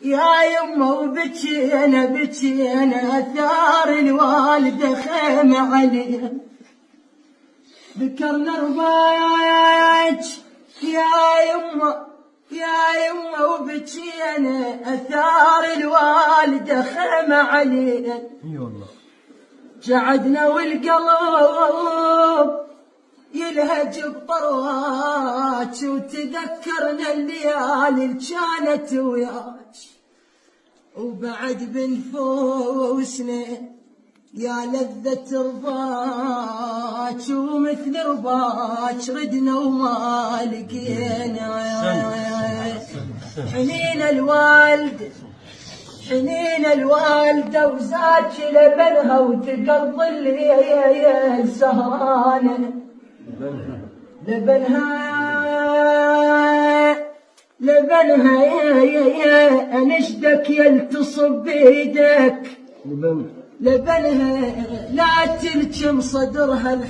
يا يمه وبكينا بكينا أثار الوالدة خيمة عليها. ذكرنا ربايج يا يمه وبكينا أثار الوالدة خيمة عليها. اي والله. قعدنا والقلب يلهج بطرواك وتذكرنا الليالي اللي كانت وياك. وبعد بنفوسنا يا لذة رضاك ومثل رضاك ردنا وما لقينا. حنين الوالدة وزاد لبنها وتقضي الليل سهرانة. لبنها يا انشدك يلتصب بيدك. لبنها لا تلجم صدرها